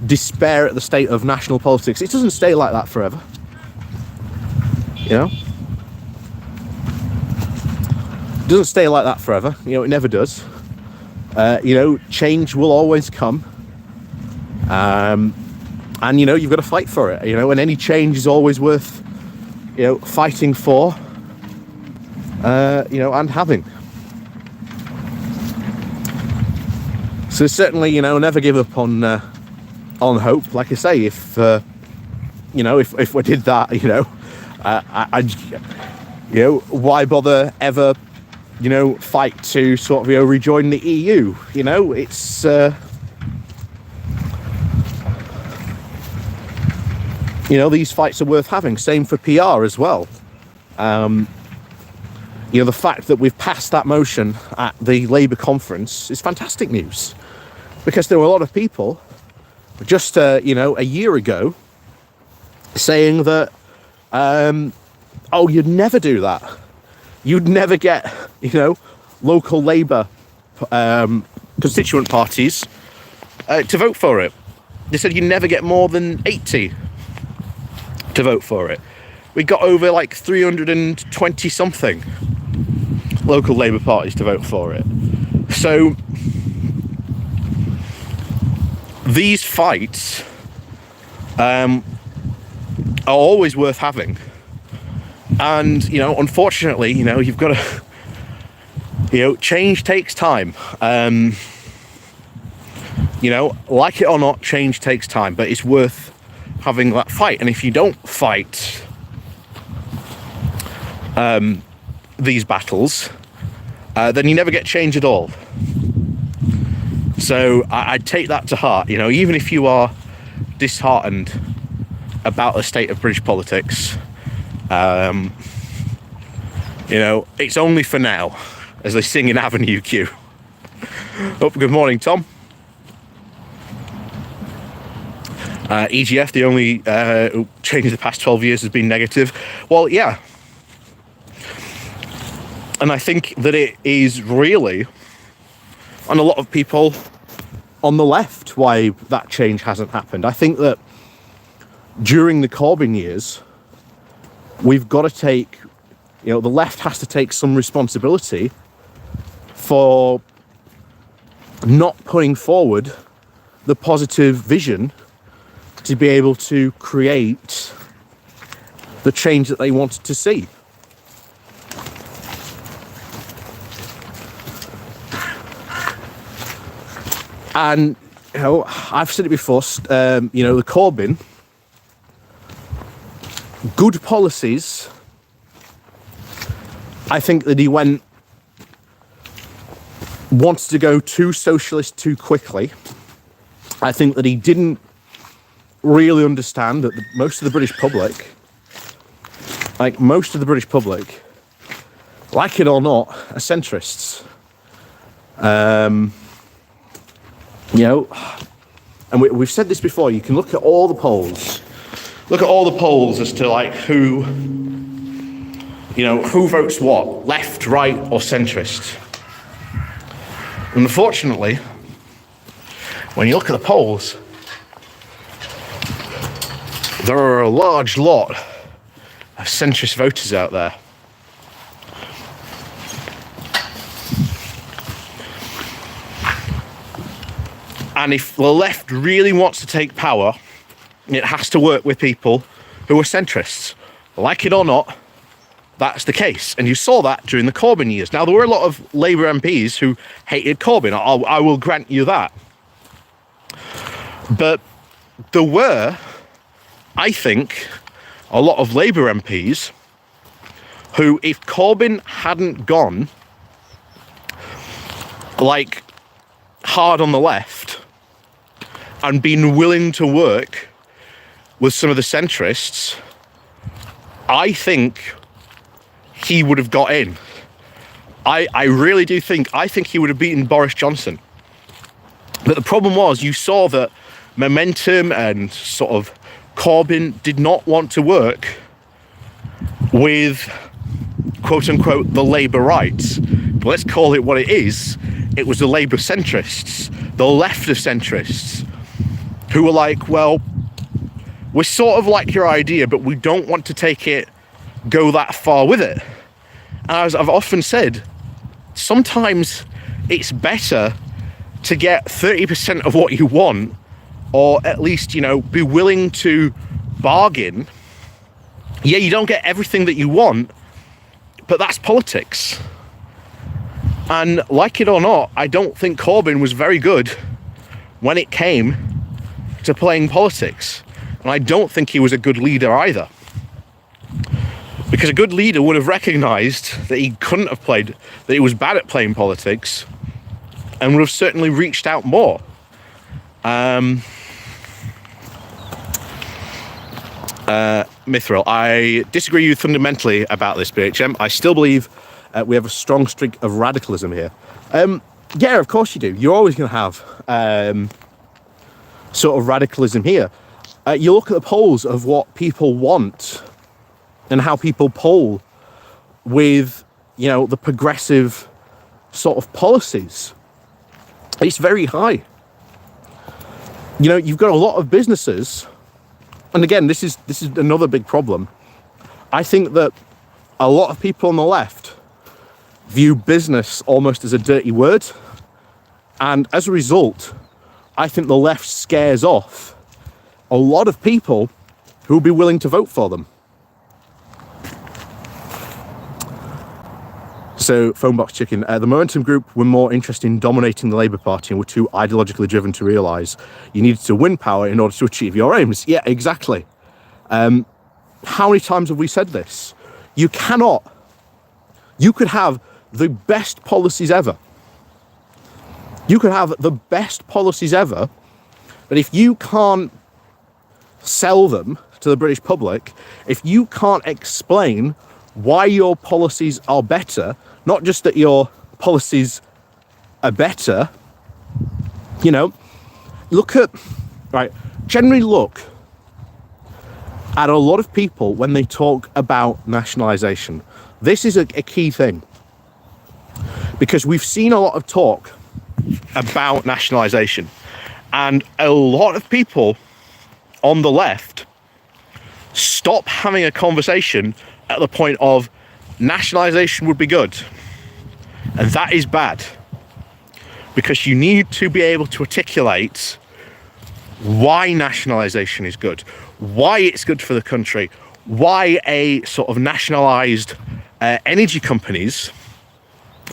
despair at the state of national politics, it doesn't stay like that forever. It doesn't stay like that forever. It never does. Change will always come. And, you've got to fight for it, and any change is always worth, fighting for, and having. So certainly, never give up on hope. Like I say, if we did that, why bother ever, fight to sort of, rejoin the EU? It's these fights are worth having. Same for PR as well. The fact that we've passed that motion at the Labour conference is fantastic news, because there were a lot of people just a year ago saying that you'd never do that, you'd never get local Labour constituent parties to vote for it. They said you'd never get more than 80 to vote for it. We got over like 320 something local Labour parties to vote for it. So these fights are always worth having, and unfortunately, you've got to, change takes time. Like it or not, change takes time, but it's worth having that fight. And if you don't fight these battles, then you never get change at all. So I'd take that to heart. Even if you are disheartened about the state of British politics, it's only for now, as they sing in Avenue Q. Good morning, Tom. EGF, the only change in the past 12 years has been negative. Well, yeah. And I think that it is really, and a lot of people on the left, why that change hasn't happened. I think that during the Corbyn years, we've got to take, the left has to take some responsibility for not putting forward the positive vision to be able to create the change that they wanted to see. And, I've said it before, the Corbyn, good policies, I think that he wanted to go too socialist too quickly. I think that he didn't really understand that most of the British public, like it or not, are centrists. And we've said this before, you can look at all the polls. Look at all the polls as to like who votes what, left, right, or centrist. And unfortunately, when you look at the polls, there are a large lot of centrist voters out there. And if the left really wants to take power, it has to work with people who are centrists. Like it or not, that's the case. And you saw that during the Corbyn years. Now, there were a lot of Labour MPs who hated Corbyn. I will grant you that. But there were, I think, a lot of Labour MPs who, if Corbyn hadn't gone like hard on the left and been willing to work with some of the centrists, I think he would have got in. I really do think, I think he would have beaten Boris Johnson. But the problem was, you saw that Momentum and sort of Corbyn did not want to work with, quote unquote, the Labour rights. But let's call it what it is. It was the Labour centrists, the left of centrists, who were like, well, we sort of like your idea, but we don't want to go that far with it. And as I've often said, sometimes it's better to get 30% of what you want or at least, be willing to bargain. Yeah, you don't get everything that you want, but that's politics. And like it or not, I don't think Corbyn was very good when it came to playing politics. And I don't think he was a good leader either. Because a good leader would have recognised that he couldn't have played, that he was bad at playing politics, and would have certainly reached out more. Mithril, I disagree with you fundamentally about this, BHM. I still believe we have a strong streak of radicalism here. Yeah, of course you do. You're always going to have sort of radicalism here. You look at the polls of what people want and how people poll with, the progressive sort of policies. It's very high. You've got a lot of businesses, and again, this is another big problem. I think that a lot of people on the left view business almost as a dirty word, and as a result, I think the left scares off a lot of people who will be willing to vote for them. So, Phonebox Chicken, the Momentum Group were more interested in dominating the Labour Party and were too ideologically driven to realise you needed to win power in order to achieve your aims. Yeah, exactly. How many times have we said this? You could have the best policies ever. You could have the best policies ever, but if you can't sell them to the British public, if you can't explain why your policies are better, not just that your policies are better, generally look at a lot of people when they talk about nationalisation. This is a key thing, because we've seen a lot of talk about nationalisation, and a lot of people on the left stop having a conversation at the point of nationalisation would be good, and that is bad, because you need to be able to articulate why nationalisation is good, why it's good for the country, why a sort of nationalised energy companies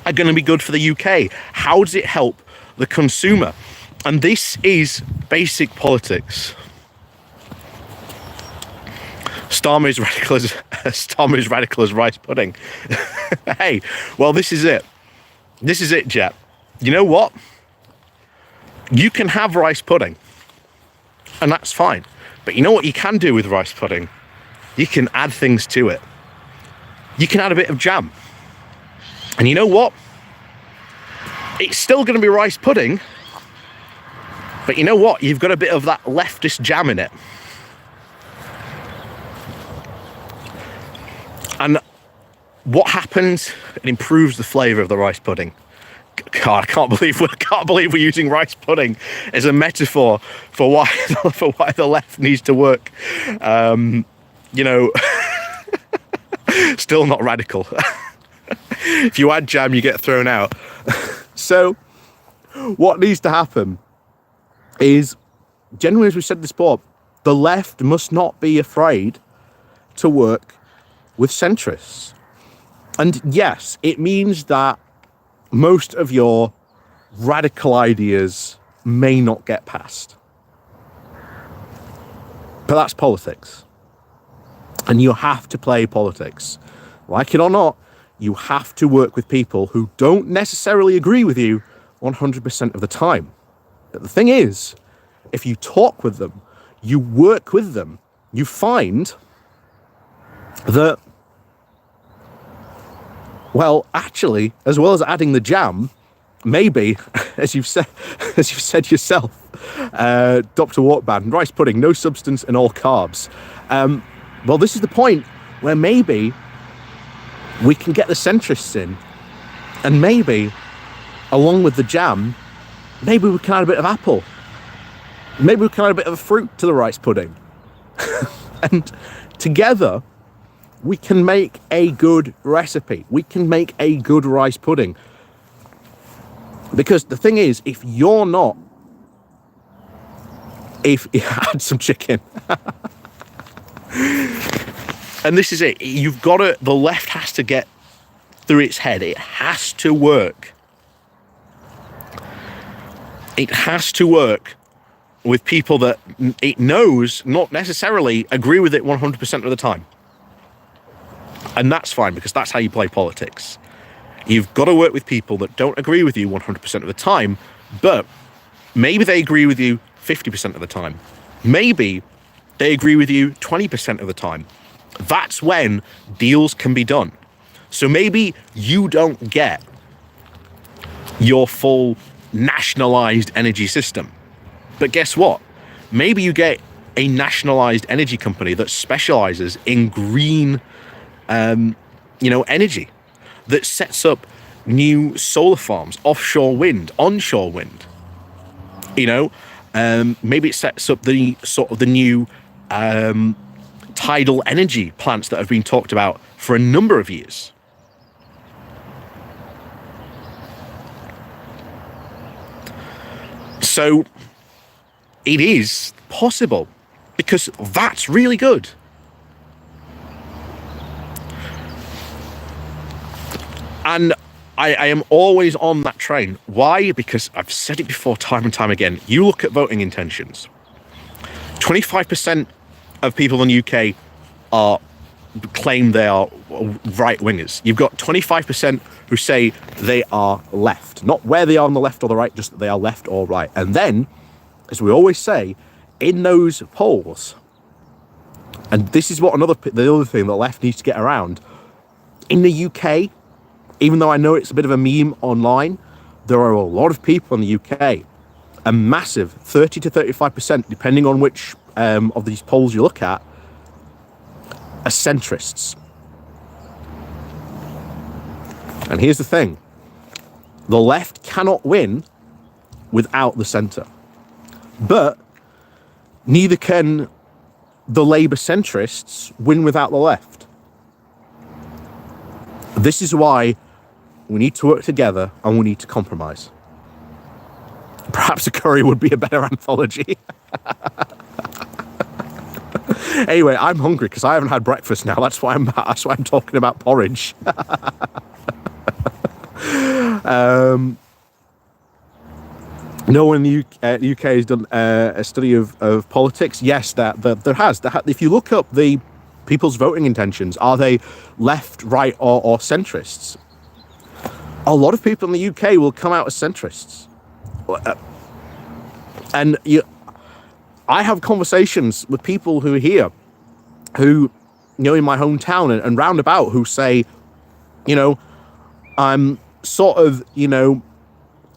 are going to be good for the UK. How does it help the consumer? And this is basic politics. Starmer is radical as rice pudding. Hey, well, this is it. This is it, Jet. You know what? You can have rice pudding, and that's fine. But you know what you can do with rice pudding? You can add things to it. You can add a bit of jam. And you know what? It's still going to be rice pudding, but you know what? You've got a bit of that leftist jam in it. And what happens? It improves the flavour of the rice pudding. God, I can't believe we're using rice pudding as a metaphor for why the left needs to work. Still not radical. If you add jam, you get thrown out. So, what needs to happen is, generally, as we said this before, the left must not be afraid to work with centrists. And yes, it means that most of your radical ideas may not get passed. But that's politics. And you have to play politics. Like it or not, you have to work with people who don't necessarily agree with you 100% of the time. But the thing is, if you talk with them, you work with them, you find that, well, actually, as well as adding the jam, maybe, as you've said yourself, Dr. Walkman, rice pudding, no substance and all carbs. Well, this is the point where maybe we can get the centrists in, and maybe, along with the jam, maybe we can add a bit of apple. Maybe we can add a bit of fruit to the rice pudding. And together, we can make a good recipe. We can make a good rice pudding. Because the thing is, if you're not if you had some chicken. And this is it. You've got to, the left has to get through its head. It has to work. It has to work with people that it knows not necessarily agree with it 100% of the time. And that's fine, because that's how you play politics. You've got to work with people that don't agree with you 100% of the time, but maybe they agree with you 50% of the time. Maybe they agree with you 20% of the time. That's when deals can be done. So maybe you don't get your full nationalized energy system. But guess what? Maybe you get a nationalized energy company that specializes in green, energy, that sets up new solar farms, offshore wind, onshore wind. Maybe it sets up the sort of the new tidal energy plants that have been talked about for a number of years. So it is possible, because that's really good. And I am always on that train. Why? Because I've said it before time and time again. You look at voting intentions. 25% of people in the UK claim they are right-wingers. You've got 25% who say they are left. Not where they are on the left or the right, just that they are left or right. And then, as we always say, in those polls, and this is what the other thing the left needs to get around, in the UK, even though I know it's a bit of a meme online, there are a lot of people in the UK, a massive 30 to 35%, depending on which of these polls you look at, are centrists. And here's the thing. The left cannot win without the centre. But neither can the Labour centrists win without the left. This is why we need to work together and we need to compromise. Perhaps a curry would be a better anthology. Anyway, I'm hungry because I haven't had breakfast now. That's why I'm talking about porridge. No one in the UK has done a study of politics. Yes, there has. If you look up the people's voting intentions, are they left, right, or centrists? A lot of people in the UK will come out as centrists. And I have conversations with people who are here, who, in my hometown and roundabout, who say, I'm sort of,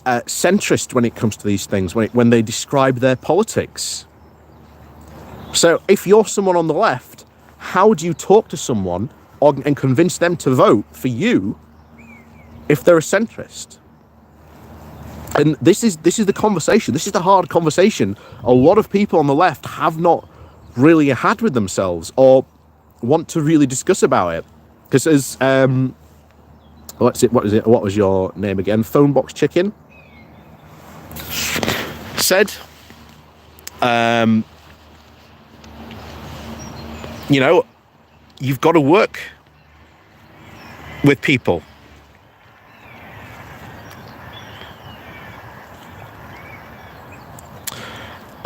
centrist when it comes to these things, when they describe their politics. So if you're someone on the left, how do you talk to someone and convince them to vote for you if they're a centrist? And this is the conversation. This is the hard conversation a lot of people on the left have not really had with themselves or want to really discuss about it. Because as what was your name again? Phonebox Chicken said, you've got to work with people.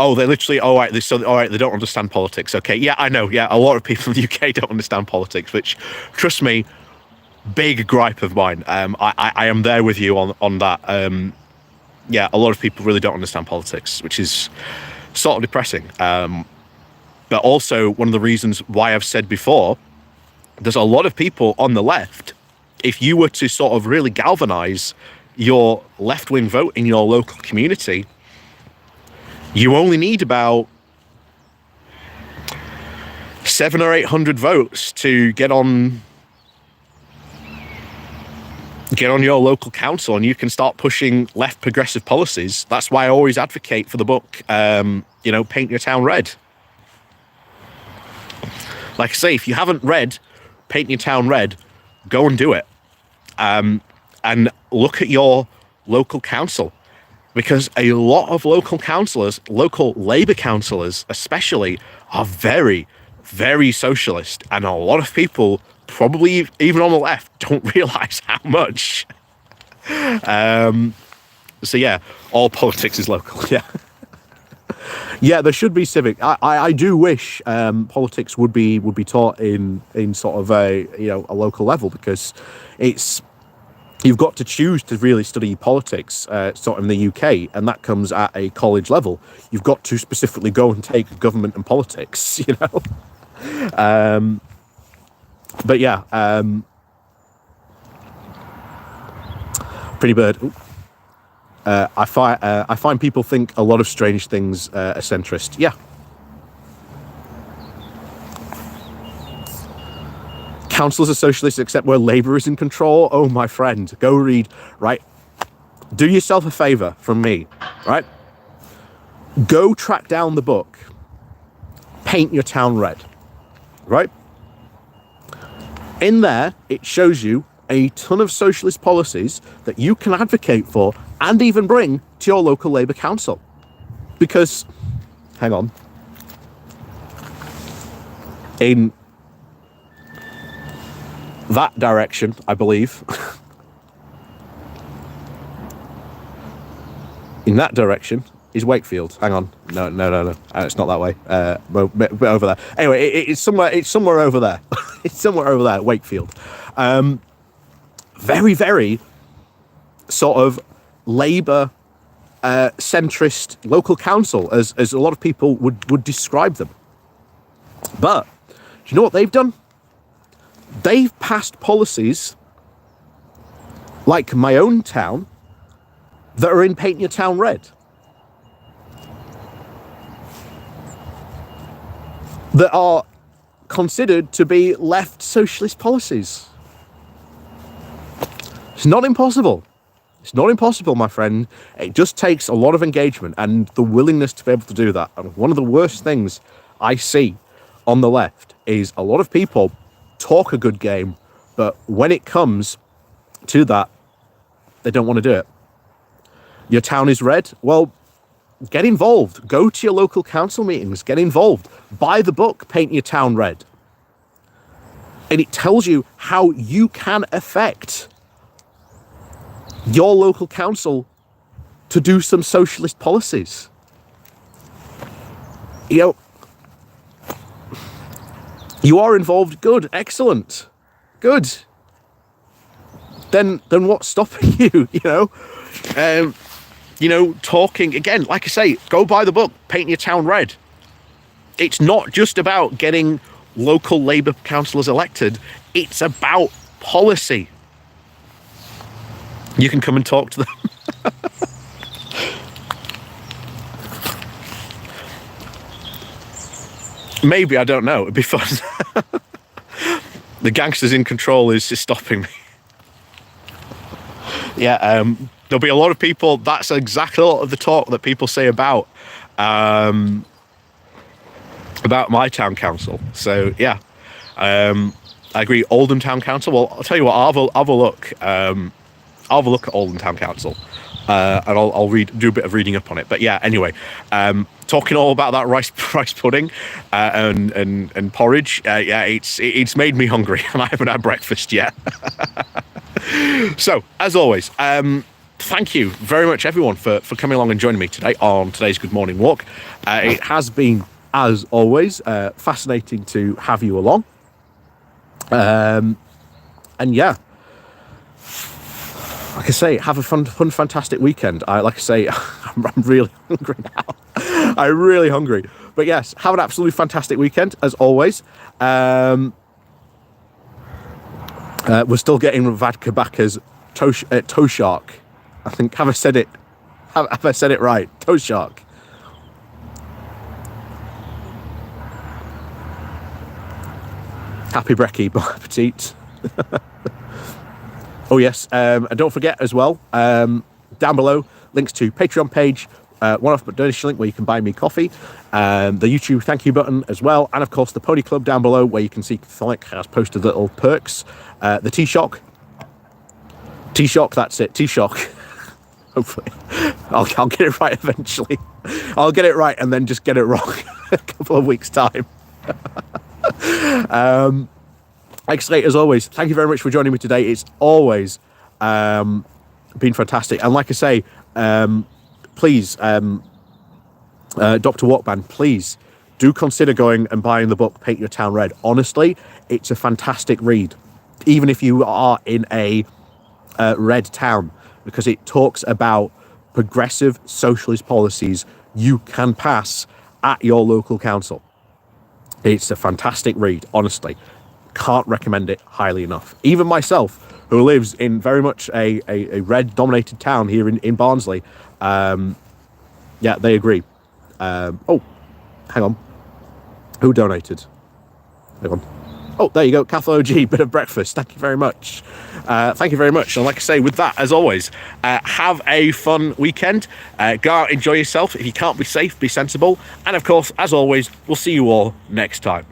Oh, they literally, all right, they don't understand politics. Okay, yeah, I know, yeah, a lot of people in the UK don't understand politics, which, trust me, big gripe of mine. I am there with you on that. Yeah, a lot of people really don't understand politics, which is sort of depressing. But also one of the reasons why I've said before, there's a lot of people on the left, if you were to sort of really galvanize your left-wing vote in your local community, you only need about 700 or 800 votes to get on your local council, and you can start pushing left progressive policies. That's why I always advocate for the book, Paint Your Town Red. Like I say, if you haven't read Paint Your Town Red, go and do it. And look at your local council. because a lot of local councillors, local Labour councillors especially, are very, very socialist, and a lot of people, probably even on the left, don't realise how much. So yeah, all politics is local. Yeah. Yeah, there should be civic. I do wish politics would be taught in sort of a a local level, because you've got to choose to really study politics sort of in the UK, and that comes at a college level. You've got to specifically go and take government and politics, but yeah, Pretty Bird. I find people think a lot of strange things are centrist. Yeah. Councillors are socialists except where Labour is in control. Oh, my friend, go read, right? Do yourself a favour from me, right? Go track down the book, Paint Your Town Red, right? In there, it shows you a ton of socialist policies that you can advocate for and even bring to your local Labour council. Because, hang on, in that direction, I believe, in that direction is Wakefield. Hang on, no, it's not that way. Bit over there. Anyway, it's somewhere over there. It's somewhere over there, Wakefield. Very, very sort of Labour centrist local council, as a lot of people would describe them. But do you know what they've done? They've passed policies like my own town that are in Paint Your Town Red, that are considered to be left socialist policies. It's not impossible. It's not impossible, my friend. It just takes a lot of engagement and the willingness to be able to do that. And one of the worst things I see on the left is a lot of people talk a good game, but when it comes to that, they don't want to do it. Your town is red? Well, get involved. Go to your local council meetings. Get involved. Buy the book, Paint Your Town Red. And it tells you how you can affect your local council to do some socialist policies. You are involved. Good. Excellent. Good. Then what's stopping you? Talking again, like I say, go buy the book, Paint Your Town Red. It's not just about getting local Labour councillors elected. It's about policy. You can come and talk to them. Maybe, I don't know. It'd be fun. The gangsters in control is stopping me. Yeah, there'll be a lot of people. That's exactly a lot of the talk that people say about my town council. So yeah, I agree. Oldham Town Council. Well, I'll tell you what. I'll have a look. I'll have a look at Oldham Town Council, and I'll do a bit of reading up on it. But yeah, anyway, talking all about that rice pudding and porridge. Yeah, it's made me hungry, and I haven't had breakfast yet. So, as always, thank you very much, everyone, for coming along and joining me today on today's Good Morning Walk. It has been, as always, fascinating to have you along. And yeah, like I say, have a fun, fantastic weekend. Like I say, I'm really hungry now. I'm really hungry. But yes, have an absolutely fantastic weekend, as always. We're still getting Vadka Baka's toe shark. I think, have I said it right? Toe shark. Happy brekkie, bon appetit. Oh yes, and don't forget as well, down below, links to Patreon page, one-off donation link where you can buy me coffee, the YouTube thank you button as well, and of course the Pony Club down below where you can see Thonic has posted little perks, the T-Shock, that's it, T-Shock, hopefully. I'll get it right eventually. I'll get it right and then just get it wrong a couple of weeks' time. Excellent, as always. Thank you very much for joining me today. It's always been fantastic. And like I say, please, Dr. Walkman, please do consider going and buying the book Paint Your Town Red. Honestly, it's a fantastic read, even if you are in a red town, because it talks about progressive socialist policies you can pass at your local council. It's a fantastic read, honestly. Can't recommend it highly enough. Even myself, who lives in very much a red-dominated town here in Barnsley, yeah, they agree. Oh, hang on. Who donated? Hang on. Oh, there you go. Cathal OG, bit of breakfast. Thank you very much. Thank you very much. And like I say, with that, as always, have a fun weekend. Go out, enjoy yourself. If you can't be safe, be sensible. And of course, as always, we'll see you all next time.